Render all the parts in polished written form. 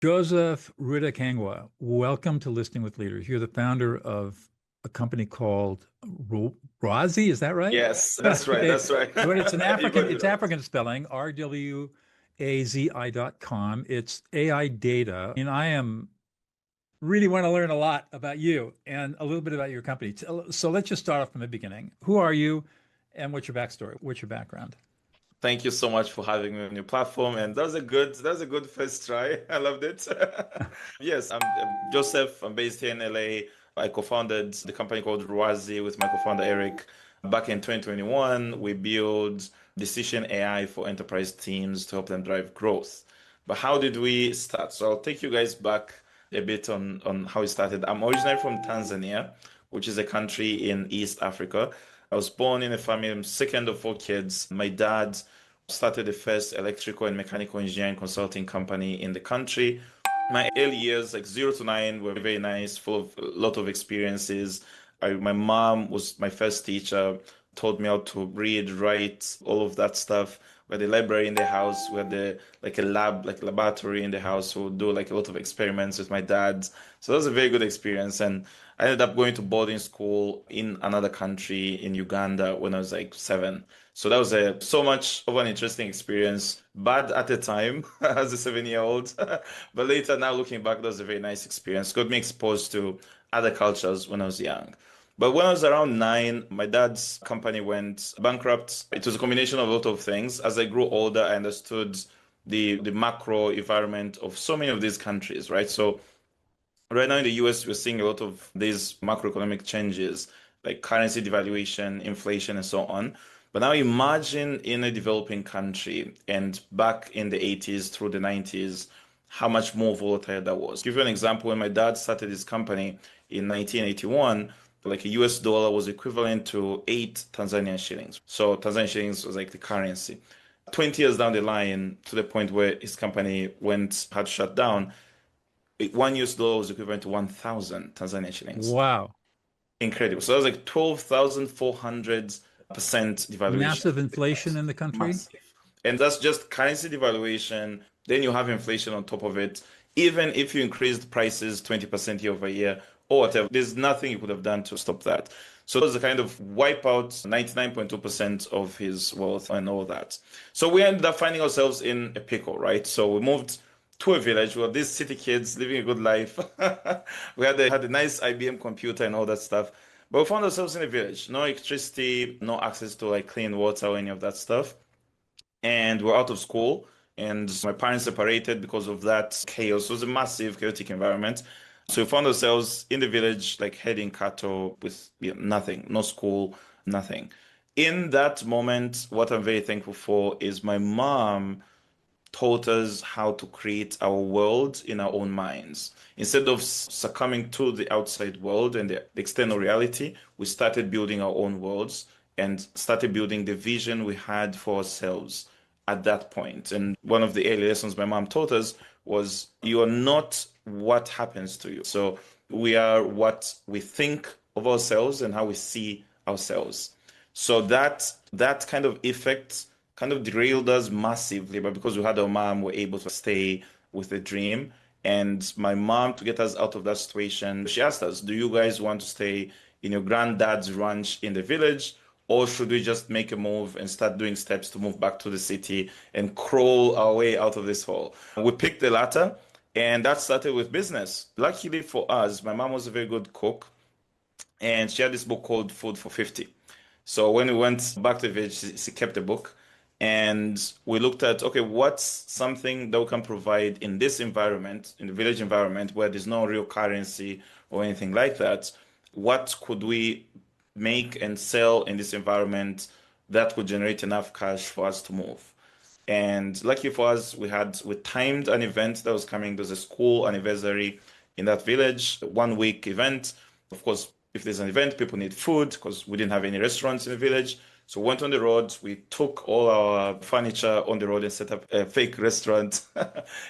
Joseph Rutakangwa, welcome to Listening with Leaders. You're the founder of a company called Rwazi, is that right? Yes, that's right. Okay. That's right. But it's an You African, got it it's right. African spelling, RWAZI.com. It's AI data. And I am really want to learn a lot about you and a little bit about your company. So let's just start off from the beginning. Who are you and what's your backstory? What's your background? Thank you so much for having me on your platform. And that was a good first try. I loved it. Yes, I'm Joseph. I'm based here in LA. I co-founded the company called Rwazi with my co-founder Eric. Back in 2021, we built decision AI for enterprise teams to help them drive growth. But how did we start? So I'll take you guys back a bit on how it started. I'm originally from Tanzania, which is a country in East Africa. I was born in a family, I'm second of four kids. My dad started the first electrical and mechanical engineering consulting company in the country. My early years, like 0 to 9, were very nice, full of a lot of experiences. My mom was my first teacher, taught me how to read, write, all of that stuff. We had a library in the house. We had like a lab, like laboratory in the house. So we'd do like a lot of experiments with my dad. So that was a very good experience. And I ended up going to boarding school in another country in Uganda when I was like 7. So that was so much of an interesting experience. Bad at the time as a 7-year-old, but later now looking back, that was a very nice experience. Got me exposed to other cultures when I was young. But when I was around 9, my dad's company went bankrupt. It was a combination of a lot of things. As I grew older, I understood the macro environment of so many of these countries, right? So right now in the US, we're seeing a lot of these macroeconomic changes, like currency devaluation, inflation, and so on. But now imagine in a developing country and back in the 80s through the 90s, how much more volatile that was. Give you an example, when my dad started his company in 1981, like a US dollar was equivalent to 8 Tanzanian shillings. So Tanzanian shillings was like the currency. 20 years down the line, to the point where his company had shut down, $1 was equivalent to 1,000 Tanzanian shillings. Wow. Incredible. So that was like 12,400% devaluation. Massive inflation in the country? Massive. And that's just currency devaluation. Then you have inflation on top of it. Even if you increased prices 20% year over year or whatever, there's nothing you could have done to stop that. So it was a kind of wipe out 99.2% of his wealth and all that. So we ended up finding ourselves in a pickle, right? So we moved to a village. We were these city kids living a good life. We had a nice IBM computer and all that stuff. But we found ourselves in a village. No electricity, no access to like clean water or any of that stuff. And we're out of school. And my parents separated because of that chaos. It was a massive, chaotic environment. So we found ourselves in the village, like herding cattle with nothing, no school, nothing. In that moment, what I'm very thankful for is my mom taught us how to create our world in our own minds. Instead of succumbing to the outside world and the external reality, we started building our own worlds and started building the vision we had for ourselves at that point. And one of the early lessons my mom taught us was you are not what happens to you. So we are what we think of ourselves and how we see ourselves. So that kind of effect kind of derailed us massively, but because we had our mom, we're able to stay with the dream. And my mom, to get us out of that situation, she asked us, do you guys want to stay in your granddad's ranch in the village? Or should we just make a move and start doing steps to move back to the city and crawl our way out of this hole? We picked the latter, and that started with business. Luckily for us, my mom was a very good cook, and she had this book called Food for 50. So when we went back to the village, she kept the book and we looked at, okay, what's something that we can provide in this environment, in the village environment where there's no real currency or anything like that? What could we make and sell in this environment that would generate enough cash for us to move? And lucky for us, we timed an event that was coming. There's a school anniversary in that village, a 1 week event. Of course, if there's an event, people need food because we didn't have any restaurants in the village. So we went on the road. We took all our furniture on the road and set up a fake restaurant.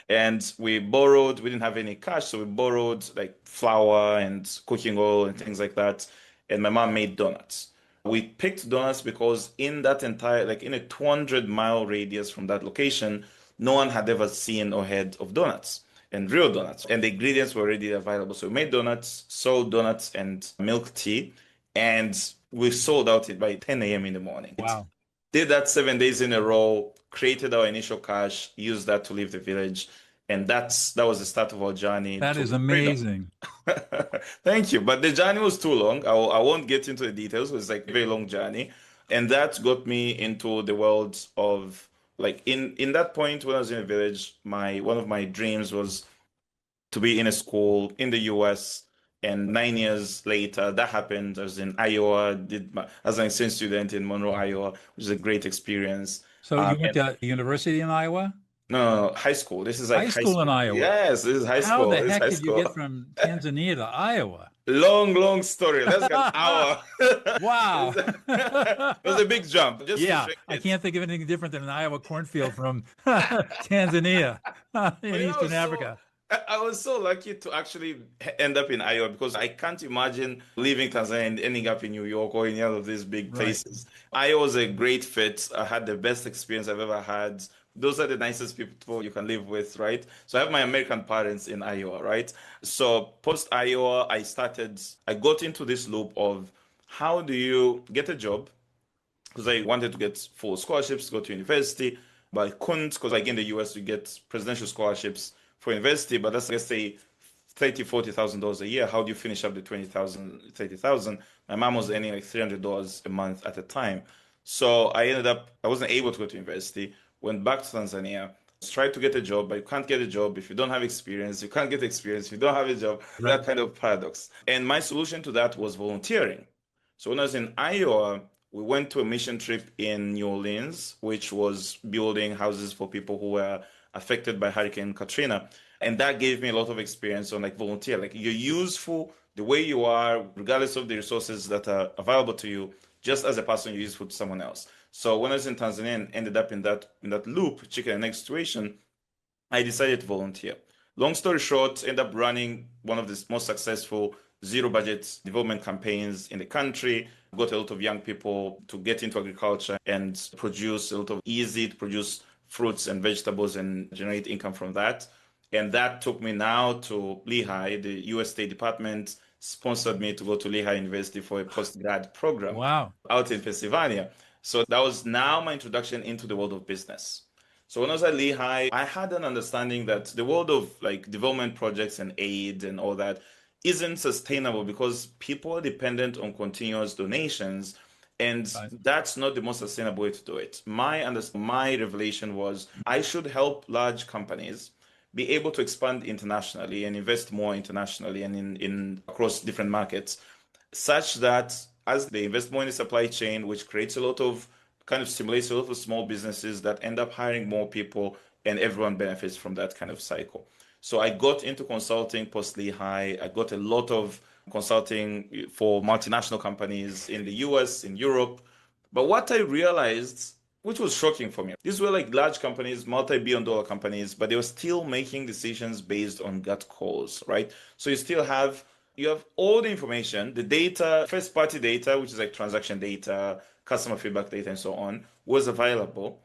And we borrowed. We didn't have any cash, so we borrowed like flour and cooking oil and things like that. And my mom made donuts. We picked donuts because in that entire, like in a 200-mile radius from that location, no one had ever seen or heard of donuts. and real donuts. And the ingredients were already available. So we made donuts, sold donuts and milk tea, and we sold out it by 10 a.m. in the morning. Wow. Did that 7 days in a row, created our initial cash, used that to leave the village. And that was the start of our journey That to is freedom. amazing. Thank you. But the journey was too long. I won't get into the details. It was like a very long journey. And that got me into the world of like in that point when I was in a village, one of my dreams was to be in a school in the US. And 9 years later, that happened. I was in Iowa, as an exchange student in Monroe, Iowa, which is a great experience. So you went And to university in Iowa? no, high school. This is like High high school in school. Iowa. Yes, this is high How school. the This is heck high did you school. get from Tanzania to Iowa? Long, long story. That's like an hour. Wow. It was a big jump. Just to Yeah, shake I it. can't think of anything different than an Iowa cornfield from Tanzania in But Eastern Africa. I was so lucky to actually end up in Iowa because I can't imagine leaving Tanzania and ending up in New York or any other of these big Right. places. Iowa was a great fit. I had the best experience I've ever had. Those are the nicest people you can live with, right? So I have my American parents in Iowa, right? So post Iowa, I got into this loop of how do you get a job? Because I wanted to get full scholarships to go to university, but I couldn't because like in the US you get presidential scholarships for university, but that's let's say 30, $40,000 a year. How do you finish up the 20,000, 30,000? My mom was earning like $300 a month at the time. So I wasn't able to go to university, went back to Tanzania, tried to get a job, but you can't get a job if you don't have experience. You can't get experience if you don't have a job. Right. That kind of paradox. And my solution to that was volunteering. So when I was in Iowa, we went to a mission trip in New Orleans, which was building houses for people who were affected by Hurricane Katrina. And that gave me a lot of experience on like volunteer. Like you're useful the way you are, regardless of the resources that are available to you, just as a person you're useful to someone else. So when I was in Tanzania and ended up in that loop, chicken and egg situation, I decided to volunteer. Long story short, ended up running one of the most successful zero budget development campaigns in the country. Got a lot of young people to get into agriculture and produce a lot of easy to produce fruits and vegetables and generate income from that. And that took me now to Lehigh. The US State Department sponsored me to go to Lehigh University for a postgrad program Wow. out in Pennsylvania. So that was now my introduction into the world of business. So when I was at Lehigh, I had an understanding that the world of like development projects and aid and all that isn't sustainable because people are dependent on continuous donations, and Right. that's not the most sustainable way to do it. My revelation was I should help large companies be able to expand internationally and invest more internationally and in across different markets, such that as they invest more in the supply chain, which creates a lot of kind of stimulates a lot of small businesses that end up hiring more people and everyone benefits from that kind of cycle. So I got into consulting post Lehigh. I got a lot of consulting for multinational companies in the US, in Europe. But what I realized, which was shocking for me, these were like large companies, multi-billion dollar companies, but they were still making decisions based on gut calls, right? So you have all the information, the data, first party data, which is like transaction data, customer feedback data, and so on, was available.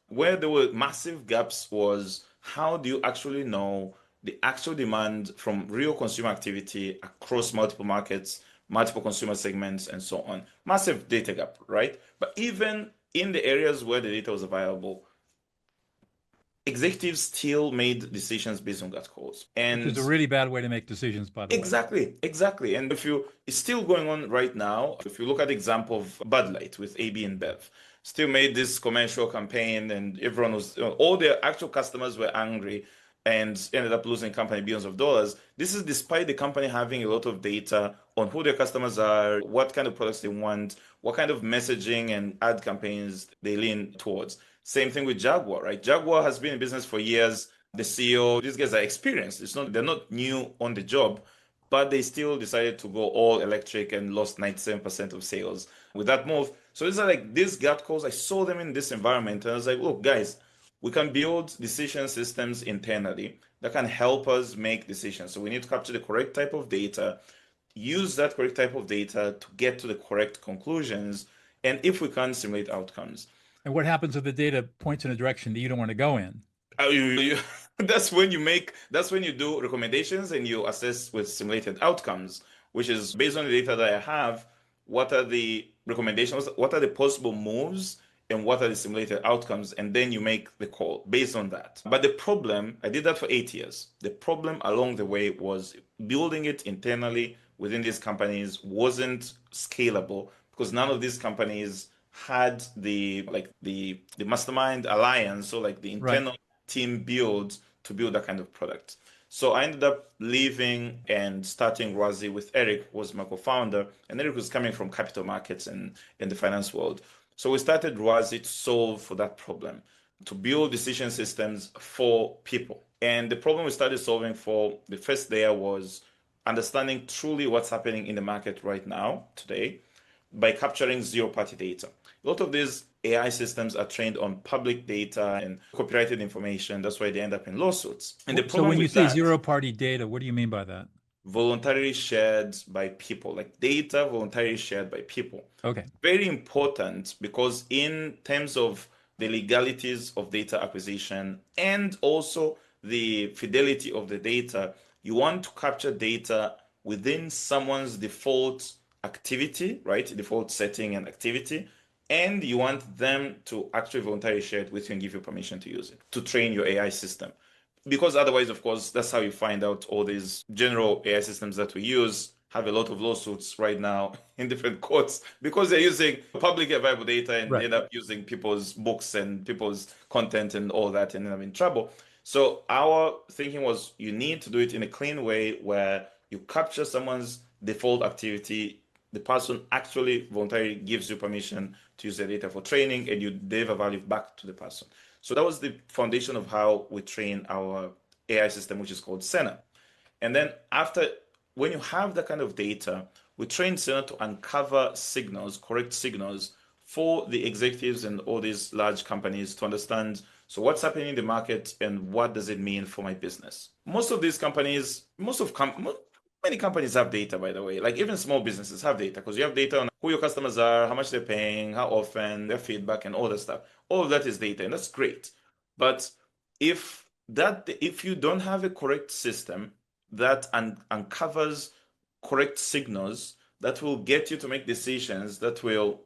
Where there were massive gaps was how do you actually know the actual demand from real consumer activity across multiple markets, multiple consumer segments, and so on. Massive data gap, right? But even in the areas where the data was available, executives still made decisions based on gut calls. Which is And a really bad way to make decisions, by the way. exactly. And it's still going on right now. If you look at the example of Bud Light with AB and Bev, still made this commercial campaign, and everyone all their actual customers were angry and ended up losing company billions of dollars. This is despite the company having a lot of data on who their customers are, what kind of products they want, what kind of messaging and ad campaigns they lean towards. Same thing with Jaguar, right? Jaguar has been in business for years. The CEO, these guys are experienced. They're not new on the job, but they still decided to go all electric and lost 97% of sales with that move. So these are like these gut calls. I saw them in this environment and I was like, look, guys, we can build decision systems internally that can help us make decisions. So we need to capture the correct type of data, use that correct type of data to get to the correct conclusions, and if we can simulate outcomes. And what happens if the data points in a direction that you don't want to go in? You That's when you do recommendations and you assess with simulated outcomes, which is based on the data that I have, what are the recommendations, what are the possible moves, and what are the simulated outcomes, and then you make the call based on that. But the problem, I did that for 8 years. The problem along the way was building it internally within these companies wasn't scalable because none of these companies had the mastermind alliance, so like the Right. internal team build to build that kind of product. So I ended up leaving and starting Rwazi with Eric, who was my co-founder, and Eric was coming from capital markets and in the finance world. So we started Rwazi to solve for that problem, to build decision systems for people. And the problem we started solving for the first layer was understanding truly what's happening in the market right now, today, by capturing zero-party data. A lot of these AI systems are trained on public data and copyrighted information. That's why they end up in lawsuits. And the So problem when you with say that, zero-party data, what do you mean by that? voluntarily shared by people, like data voluntarily shared by people. Okay. Very important because in terms of the legalities of data acquisition and also the fidelity of the data, you want to capture data within someone's default activity, right? Default setting and activity. And you want them to actually voluntarily share it with you and give you permission to use it to train your AI system. Because otherwise, of course, that's how you find out all these general AI systems that we use have a lot of lawsuits right now in different courts because they're using publicly available data and Right. end up using people's books and people's content and all that and end up in trouble. So our thinking was you need to do it in a clean way where you capture someone's default activity, the person actually voluntarily gives you permission to use the data for training and you deliver value back to the person. So that was the foundation of how we train our AI system, which is called Senna. And then when you have that kind of data, we train Senna to uncover signals, correct signals for the executives and all these large companies to understand, so what's happening in the market and what does it mean for my business? Most of these companies, many companies have data, by the way. Like even small businesses have data because you have data on who your customers are, how much they're paying, how often, their feedback, and all that stuff. All of that is data, and that's great. But if you don't have a correct system that uncovers correct signals that will get you to make decisions that will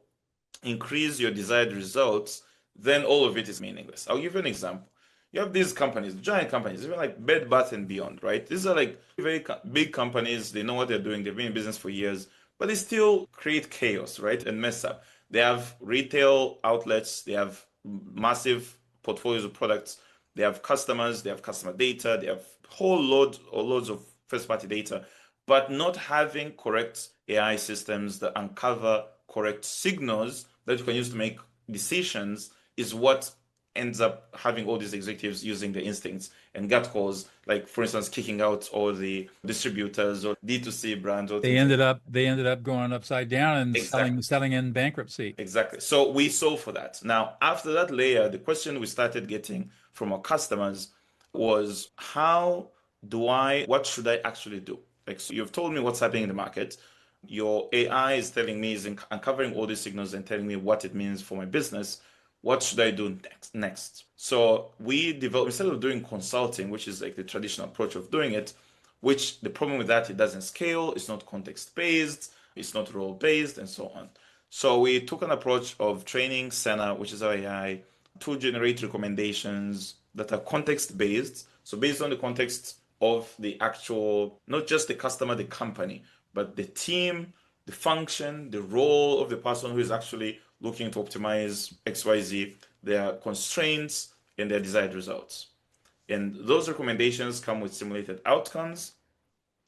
increase your desired results, then all of it is meaningless. I'll give you an example. You have these companies, giant companies, even like Bed Bath and Beyond, right? These are like very big companies. They know what they're doing. They've been in business for years, but they still create chaos, right? And mess up. They have retail outlets. They have massive portfolios of products. They have customers. They have customer data. They have whole load or loads of first-party data, but not having correct AI systems that uncover correct signals that you can use to make decisions is what ends up having all these executives using their instincts and gut calls, like for instance, kicking out all the distributors or D2C brands or They things like ended that. up they ended up going upside down and Exactly. selling in bankruptcy. Exactly. So we solve for that. Now, after that layer, the question we started getting from our customers was what should I actually do? Like, so you've told me what's happening in the market. Your AI is telling me, is uncovering all these signals and telling me what it means for my business. What should I do next? So we developed, instead of doing consulting, which is like the traditional approach of doing it, which the problem with that, it doesn't scale, it's not context based, it's not role based, and so on. So we took an approach of training Senna, which is our AI, to generate recommendations that are context based. So based on the context of the actual, not just the customer, the company, but the team, the function, the role of the person who is actually looking to optimize XYZ, their constraints and their desired results. And those recommendations come with simulated outcomes.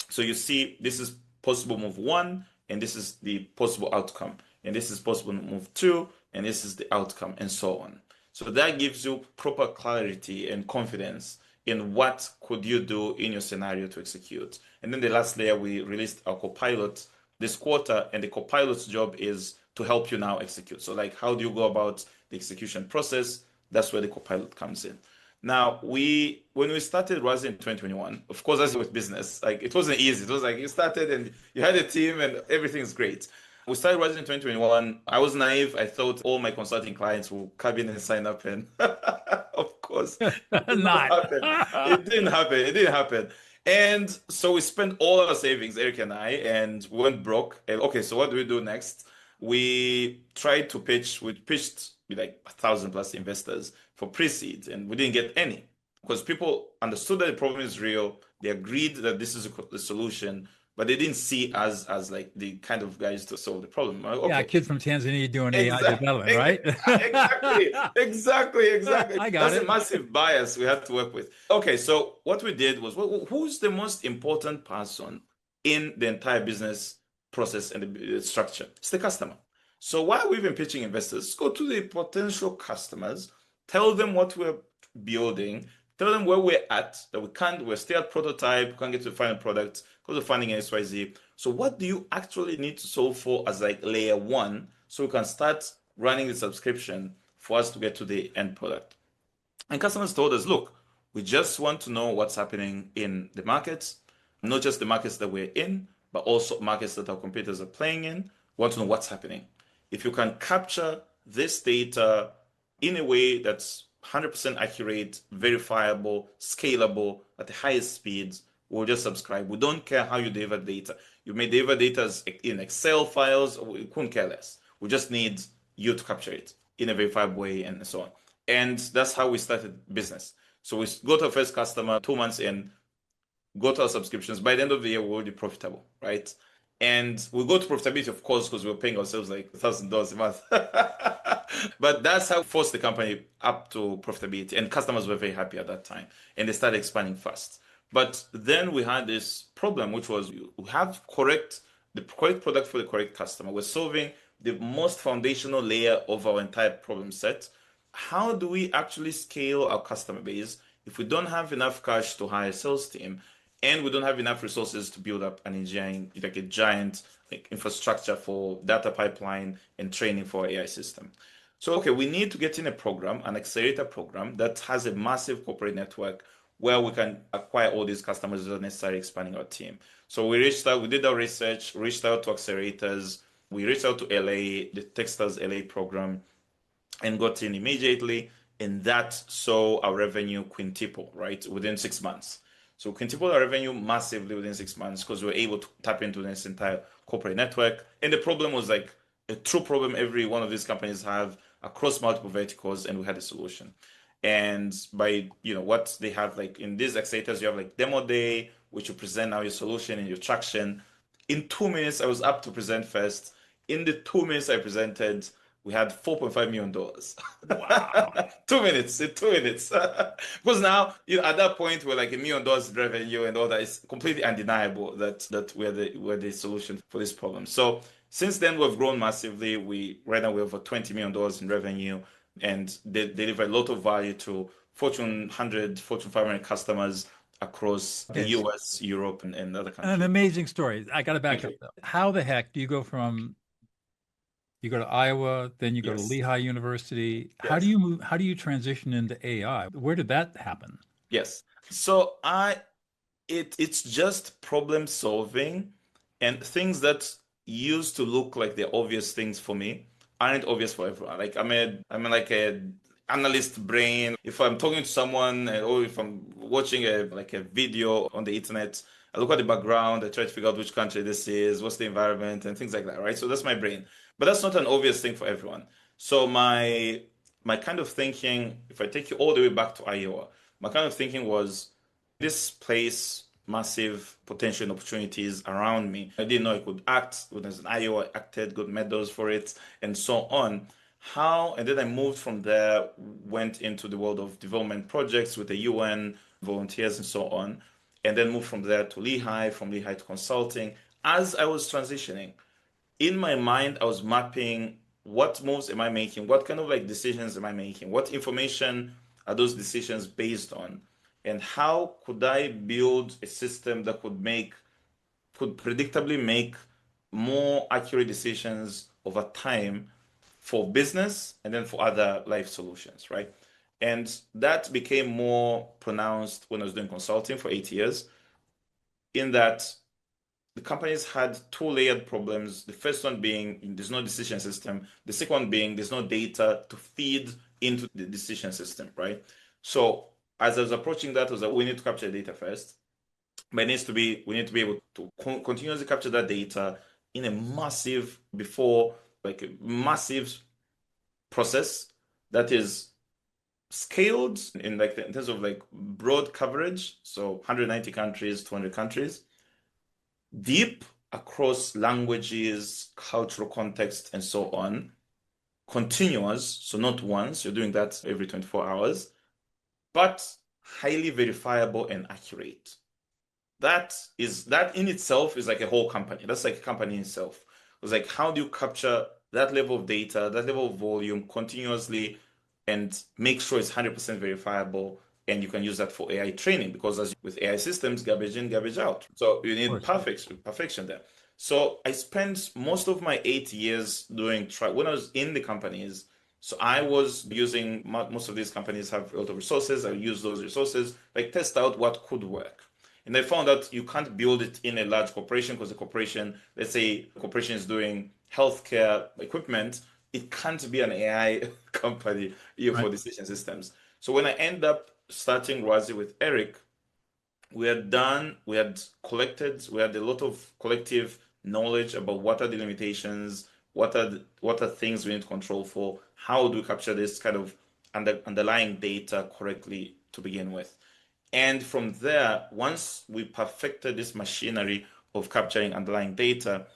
So you see, this is possible move one, and this is the possible outcome. And this is possible move two, and this is the outcome, and so on. So that gives you proper clarity and confidence in what could you do in your scenario to execute. And then the last layer, we released our copilot this quarter, and the copilot's job is to help you now execute. So like, how do you go about the execution process? That's where the copilot comes in. Now, when we started Rwazi in 2021, of course, as with business, like it wasn't easy. It was like you started and you had a team and everything's great. We started Rwazi in 2021. I was naive. I thought all my consulting clients will come in and sign up, and of course, it did not Not. happen. It didn't happen. It didn't happen. And so we spent all our savings, Eric and I, and we went broke. And okay, so what do we do next? We tried to pitch. We pitched with like 1,000 plus investors for pre-seed, and we didn't get any because people understood that the problem is real. They agreed that this is the solution, but they didn't see us as like the kind of guys to solve the problem. Like, Yeah, a okay, kid from Tanzania doing AI development, exactly, right? exactly. I got That's a it. massive bias we had to work with. Okay, so what we did was, who's the most important person in the entire business process and the structure? It's the customer. So why we've been pitching investors, go to the potential customers, tell them what we're building, tell them where we're at, that we're still at prototype, can't get to the final product, because of funding XYZ. So what do you actually need to solve for as like layer one so we can start running the subscription for us to get to the end product? And customers told us, look, we just want to know what's happening in the markets, not just the markets that we're in, but also markets that our competitors are playing in. We want to know what's happening. If you can capture this data in a way that's 100% accurate, verifiable, scalable at the highest speeds, we'll just subscribe. We don't care how you deliver data. You may deliver data in Excel files, we couldn't care less. We just need you to capture it in a verifiable way and so on. And that's how we started business. So we go to our first customer 2 months in, go to our subscriptions. By the end of the year, we're already profitable, right? And we go to profitability, of course, because we're paying ourselves like $1,000 a month. But that's how we forced the company up to profitability. And customers were very happy at that time. And they started expanding fast. But then we had this problem, which was we have the correct product for the correct customer. We're solving the most foundational layer of our entire problem set. How do we actually scale our customer base if we don't have enough cash to hire a sales team and we don't have enough resources to build up an engineering, like a giant infrastructure for data pipeline and training for AI system? So, okay, we need to get in a program, an accelerator program that has a massive corporate network where we can acquire all these customers without necessarily expanding our team. So we reached out, we did our research, reached out to accelerators, we reached out to LA, the Techstars LA program, and got in immediately. And that saw our revenue quintuple, right, within 6 months. So quintuple our revenue massively within 6 months because we were able to tap into this entire corporate network. And the problem was like a true problem every one of these companies have across multiple verticals, and we had a solution. And by what they have, like in these accelerators, you have like demo day, which you present now your solution and your traction. In 2 minutes, I was up to present first. In the 2 minutes I presented, we had $4.5 million. Wow. 2 minutes, in 2 minutes. Because now, at that point, we're like $1 million in revenue and all that. It's completely undeniable that we're the solution for this problem. So since then, we've grown massively. Right now, we're over $20 million in revenue, and they deliver a lot of value to Fortune 100, Fortune 500 customers across the Okay, US, Europe, and other an countries. amazing story. I got to back Thank up you. though. How the heck do you go to Iowa, then you go to Yes. Lehigh University? How do Yes. you move? How do you transition into AI? Where did that happen? Yes. So it's just problem solving, and things that used to look like the obvious things for me aren't obvious for everyone. Like I'm like a analyst brain. If I'm talking to someone or if I'm watching a video on the internet, I look at the background, I try to figure out which country this is, what's the environment, and things like that, right? So that's my brain. But that's not an obvious thing for everyone. So my kind of thinking, if I take you all the way back to Iowa, my kind of thinking was this place massive potential and opportunities around me. I didn't know I could act. When I was in Iowa, I acted, got medals for it, and so on. And then I moved from there, went into the world of development projects with the UN, volunteers, and so on. And then moved from there to Lehigh, from Lehigh to consulting. As I was transitioning, in my mind, I was mapping what moves am I making? What kind of like decisions am I making? What information are those decisions based on? And how could I build a system that could predictably make more accurate decisions over time for business and then for other life solutions, right? And that became more pronounced when I was doing consulting for 8 years, in that the companies had two layered problems. The first one being there's no decision system. The second one being there's no data to feed into the decision system, right? So as I was approaching that, was that we need to capture data first, but we need to be able to continuously capture that data in a massive before like a massive process that is scaled in like in terms of like broad coverage, so 190 countries, 200 countries, deep across languages, cultural context, and so on, continuous, so not once, you're doing that every 24 hours, but highly verifiable and accurate. That in itself is like a whole company. That's like a company in itself. It's like how do you capture that level of data, that level of volume continuously and make sure it's 100% verifiable and you can use that for AI training because as with AI systems, garbage in, garbage out. So you need perfection there. So I spent most of my 8 years doing when I was in the companies. So I was using most of these companies have a lot of resources. I use those resources, like test out what could work. And I found out you can't build it in a large corporation because the corporation, let's say the corporation is doing healthcare equipment, it can't be an AI company here for Right. decision systems. So when I end up starting Rwazi with Eric, we had collected, we had a lot of collective knowledge about what are the limitations, what are things we need to control for, how do we capture this kind of underlying data correctly to begin with. And from there, once we perfected this machinery of capturing underlying data,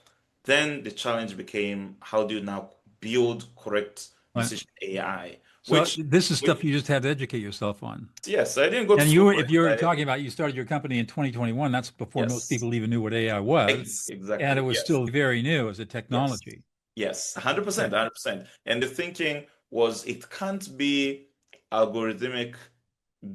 then the challenge became how do you now build correct Right. decision AI, So this is which stuff you just had to educate yourself on. yes, I didn't go to And school you, for if it. you're talking about you started your company in 2021, that's before most Yes, people even knew what AI was, and it exactly. was Yes, still very new as a yes, technology. yes, 100%, Okay. 100%. And the thinking was it can't be algorithmic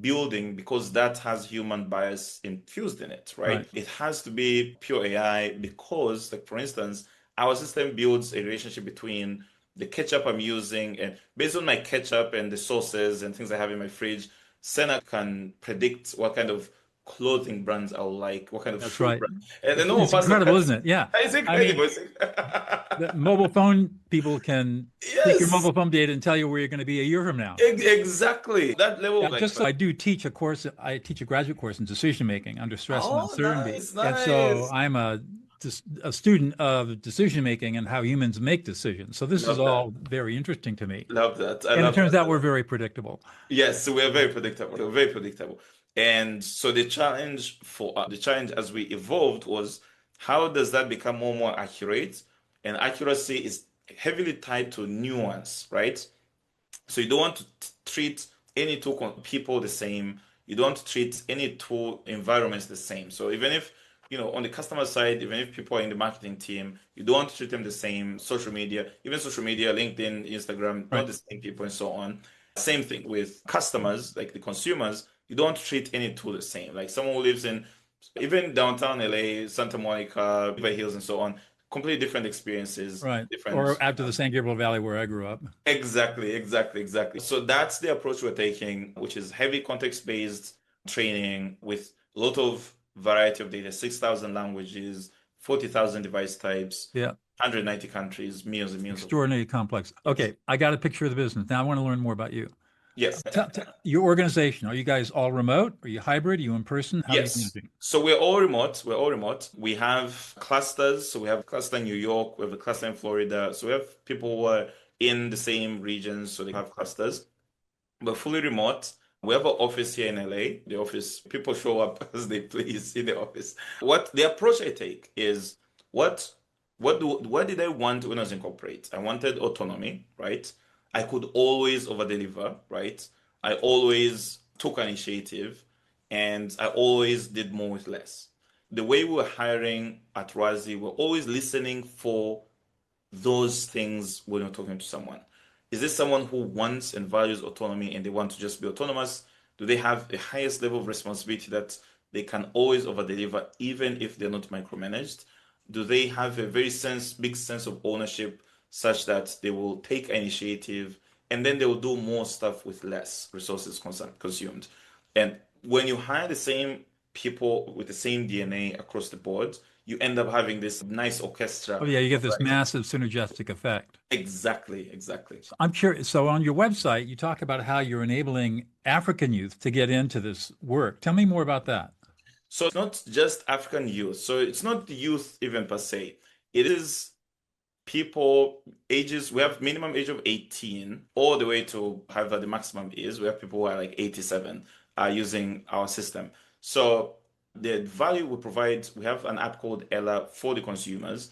building because that has human bias infused in it, right? Right. It has to be pure AI because, like for instance, our system builds a relationship between the ketchup I'm using and based on my ketchup and the sauces and things I have in my fridge, Senna can predict what kind of clothing brands I'll like, what kind of That's shoe right. brand. And the normal It's person incredible, can isn't it? Yeah. it's I mean, incredible. the mobile phone people can take your Yes, mobile phone data and tell you where you're going to be a year from now. exactly. That level Yeah, of like, just so I do teach a course, I teach a graduate course in decision making under stress and oh, uncertainty. nice, And so nice. I'm a student of decision making and how humans make decisions. So this is Love that. all very interesting to me. Love that. I And it love turns that. out we're very predictable. Yes, so we're very predictable. We're very predictable. And so the challenge as we evolved was how does that become more and more accurate? And accuracy is heavily tied to nuance, right? So you don't want to treat any two people the same. You don't want to treat any two environments the same. So even if, on the customer side, even if people are in the marketing team, you don't want to treat them the same. Even social media, LinkedIn, Instagram, not Right. the same people and so on. Same thing with customers, like the consumers, you don't want to treat any two the same. Like someone who lives in even downtown LA, Santa Monica, Beverly Hills, and so on, completely different experiences, Right. different. Or out to the San Gabriel Valley where I grew up. Exactly, exactly, exactly. So that's the approach we're taking, which is heavy context-based training with a lot of variety of data, 6,000 languages, 40,000 device types, Yeah. 190 countries, millions and millions of. Extraordinarily complex. Yes. Okay. I got a picture of the business. Now I want to learn more about you. Yes. Your organization, are you guys all remote? Are you hybrid? Are you in person? How are you Yes. managing? So we're all remote. We're all remote. We have clusters. So we have a cluster in New York. We have a cluster in Florida. So we have people who are in the same regions. So they have clusters. We're fully remote. We have an office here in LA. The office, people show up as they please in the office. What the approach I take is what what did I want when I was in corporate? I wanted autonomy, right? I could always over deliver, right? I always took initiative and I always did more with less. The way we were hiring at Rwazi, we're always listening for those things when you're talking to someone. Is this someone who wants and values autonomy and they want to just be autonomous? Do they have the highest level of responsibility that they can always over deliver even if they're not micromanaged? Do they have a big sense of ownership such that they will take initiative and then they will do more stuff with less resources consumed? And when you hire the same people with the same DNA across the board, you end up having this nice orchestra. Oh yeah, you get of this ideas. massive synergistic effect. Exactly, exactly. So I'm curious. So on your website, you talk about how you're enabling African youth to get into this work. Tell me more about that. So it's not just African youth. So it's not the youth even per se. It is people ages, we have minimum age of 18 all the way to however the maximum is. We have people who are like 87 are using our system. So the value we provide, we have an app called Ella for the consumers.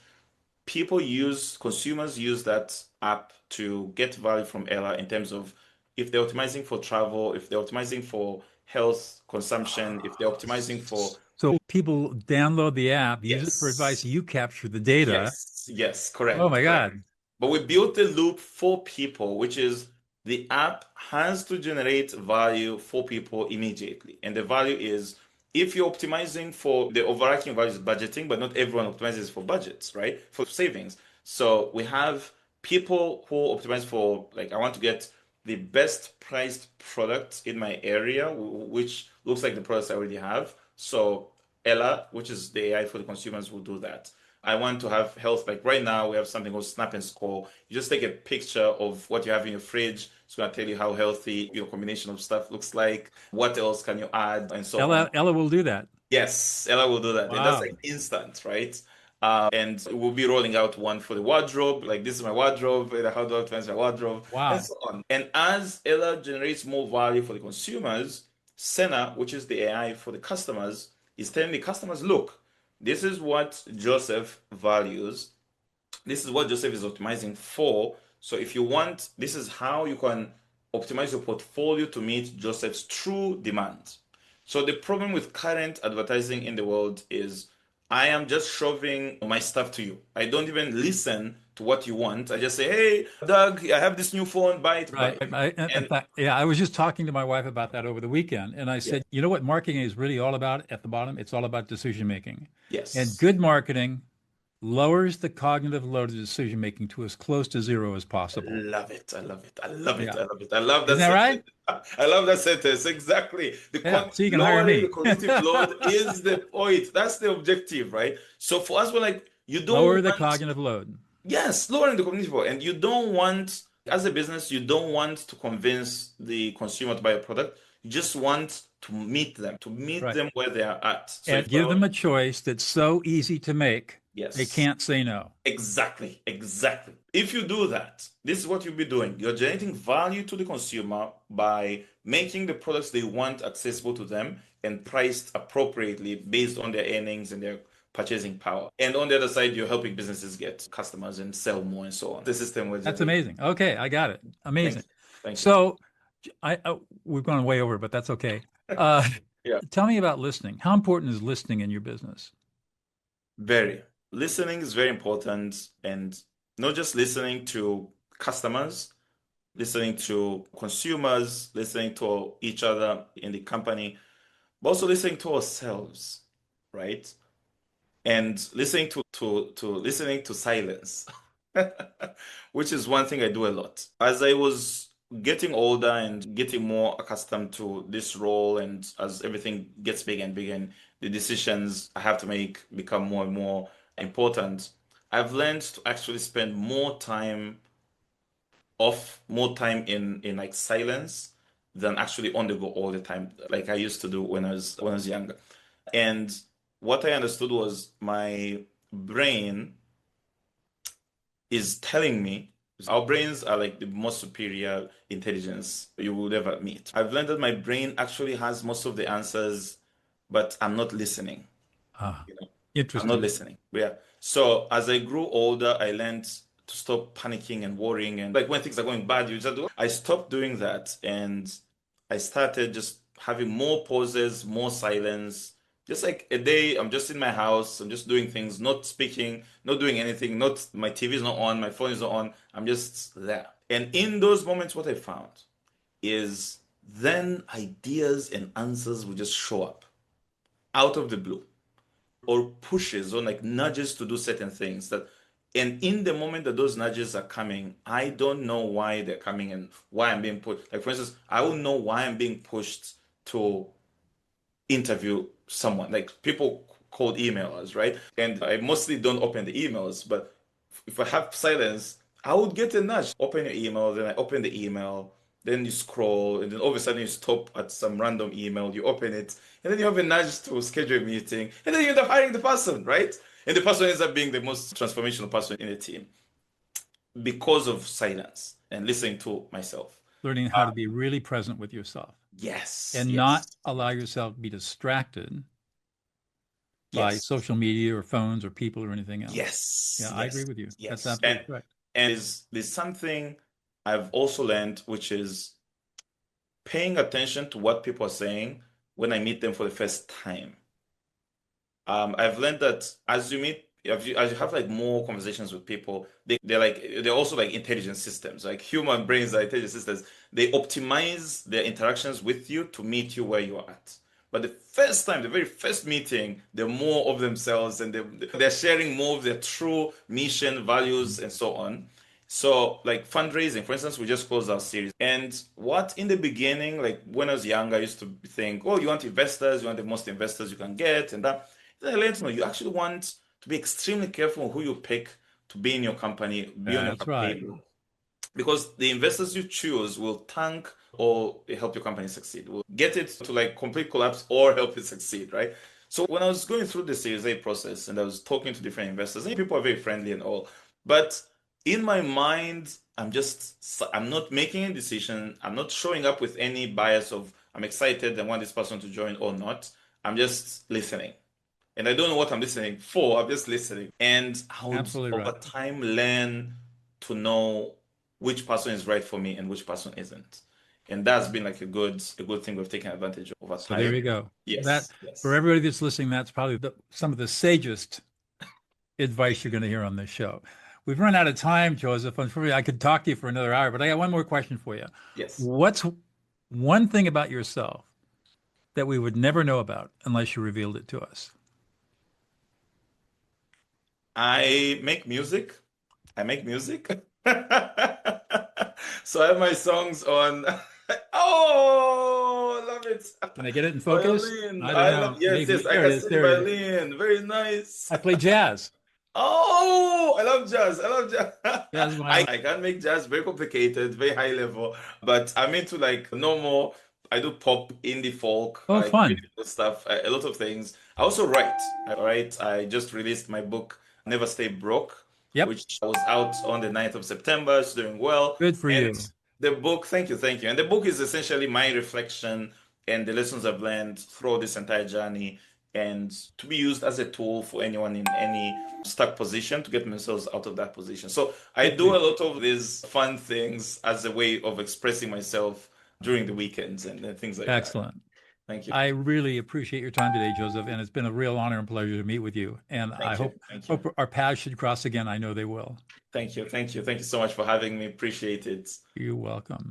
Consumers use that app to get value from Ella in terms of if they're optimizing for travel, if they're optimizing for health consumption, if they're optimizing for So people download the app, use it for advice. yes, You capture the data. yes, Oh correct, my correct. God. But we built a loop for people, which is the app has to generate value for people immediately. And the value is if you're optimizing for the overarching value is budgeting, but not everyone optimizes for budgets, right? For savings. So we have people who optimize for, like, I want to get the best priced product in my area, which looks like the products I already have. So Ella, which is the AI for the consumers, will do that. I want to have health. Like right now, we have something called Snap and Score. You just take a picture of what you have in your fridge. It's going to tell you how healthy your combination of stuff looks like. What else can you add, and so on. Ella will do that. Yes, Ella will do that. And that's Wow. like instant, right? And we'll be rolling out one for the wardrobe. Like, this is my wardrobe, and how do I optimize my wardrobe, and Wow. so on. And as Ella generates more value for the consumers, Senna, which is the AI for the customers, is telling the customers, look, this is what Joseph values. This is what Joseph is optimizing for. So if you want, this is how you can optimize your portfolio to meet Joseph's true demand. So the problem with current advertising in the world is I am just shoving my stuff to you. I don't even listen to what you want. I just say, hey, Doug, I have this new phone, buy it, buy Right. it. In And fact, yeah, I was just talking to my wife about that over the weekend, and I yeah, said, you know what marketing is really all about at the bottom? It's all about decision making. And yes. good marketing lowers the cognitive load of decision making to as close to zero as I possible. love it. I love it. I love it. Yeah. I love it. I love that Isn't that right? sentence. I love that sentence. Exactly. Yeah. So you can hire Lowering the me. cognitive load is the point. That's the objective, right? So for us, we're like, you don't Lower the want, cognitive load. yes, lowering the cognitive load. And you don't want, as a business, you don't want to convince the consumer to buy a product. You just want to meet Right. them where they are at. So And if give them a choice that's so easy to make, they yes. can't say no. Exactly, exactly. If you do that, this is what you'll be doing. You're generating value to the consumer by making the products they want accessible to them and priced appropriately based on their earnings and their purchasing power. And on the other side, you're helping businesses get customers and sell more and so on. The system will That's generate. amazing. Okay, I got it. Thank Amazing. you. Thank you. So we've gone way over, but that's okay. Uh, Yeah. tell me about listening. How important is listening in your business? Very. Listening is very important, and not just listening to customers, listening to consumers, listening to each other in the company, but also listening to ourselves, right? And listening to silence, which is one thing I do a lot. As I was getting older and getting more accustomed to this role, and as everything gets bigger and bigger, and the decisions I have to make become more and more important, I've learned to actually spend more time in like silence than actually on the go all the time, like I used to do when I was younger. And what I understood was my brain is telling me our brains are like the most superior intelligence you will ever meet. I've learned that my brain actually has most of the answers, but I'm not listening. Ah, You know, I'm not interesting. listening. Yeah. So as I grew older, I learned to stop panicking and worrying, and like when things are going bad, you just do. I stopped doing that, and I started just having more pauses, more silence. Just like a day, I'm just in my house, I'm just doing things, not speaking, not doing anything, not my TV is not on, my phone is not on. I'm just there. And in those moments, what I found is then ideas and answers will just show up out of the blue, or pushes or like nudges to do certain things that, and in the moment that those nudges are coming, I don't know why they're coming and why I'm being pushed. Like, for instance, I will know why I'm being pushed to interview someone, like people cold email us, right? And I mostly don't open the emails, but if I have silence, I would get a nudge. Open your email, then I open the email, then you scroll, and then all of a sudden you stop at some random email, you open it, and then you have a nudge to schedule a meeting, and then you end up hiring the person, right? And the person ends up being the most transformational person in the team because of silence and listening to myself. Learning how to be really present with yourself Yes, and not yes, allow yourself to be distracted by yes, social media or phones or people or anything else. yes, Yeah, I agree yes, with you. That's yes. absolutely correct. And there's something I've also learned, which is paying attention to what people are saying when I meet them for the first time. I've learned that as you meet, as you have like more conversations with people, they're also like intelligent systems. Like human brains are intelligent systems. They optimize their interactions with you to meet you where you are at. But the first time, the very first meeting, they're more of themselves and they're sharing more of their true mission, values, and so on. So, like fundraising, for instance, we just closed our series. And what in the beginning, like when I was young, I used to think, oh, you want investors, you want the most investors you can get, and that. Then I learned to know you actually want to be extremely careful who you pick to be in your company, be on your That's cap right. table. Because the investors you choose will tank or help your company succeed, will get it to like complete collapse or help it succeed, right? So when I was going through the Series A process and I was talking to different investors, and people are very friendly and all, but in my mind, I'm not making a decision. I'm not showing up with any bias of I'm excited and want this person to join or not. I'm just listening. And I don't know what I'm listening for. I'm just listening. And I would Absolutely over right. time learn to know which person is right for me and which person isn't. And that's been like a good thing we've taken advantage of over So there time. you go. That Yes, for yes, everybody that's listening, that's probably some of the sagest advice you're going to hear on this show. We've run out of time, Joseph. Unfortunately, I could talk to you for another hour, but I got one more question for you. yes. What's one thing about yourself that we would never know about unless you revealed it to us? I make music. I make music. So I have my songs on. Oh, love it. Can I get it in focus? Violin. I don't I love, know. yes, Maybe yes. I there it can is. see the There it is. violin. Very nice. I play jazz. Oh, I love jazz. I love jazz. Jazz I, violin. I can make jazz very complicated, very high level, but I'm into like normal. I do pop, indie folk, Oh, like fun. beautiful stuff, a lot of things. I also write. I write. I just released my book, Never Stay Broke, Yep. which was out on the 9th of September. It's doing well. Good for And you. the book, thank you, thank you. And the book is essentially my reflection and the lessons I've learned through this entire journey and to be used as a tool for anyone in any stuck position to get themselves out of that position. So I Good for do you. a lot of these fun things as a way of expressing myself during the weekends and things like that. Excellent. Thank you. I really appreciate your time today, Joseph, and it's been a real honor and pleasure to meet with you. And I Thank you. hope Thank you. hope our paths should cross again. I know they will. Thank you. Thank you. Thank you so much for having me. Appreciate it. You're welcome.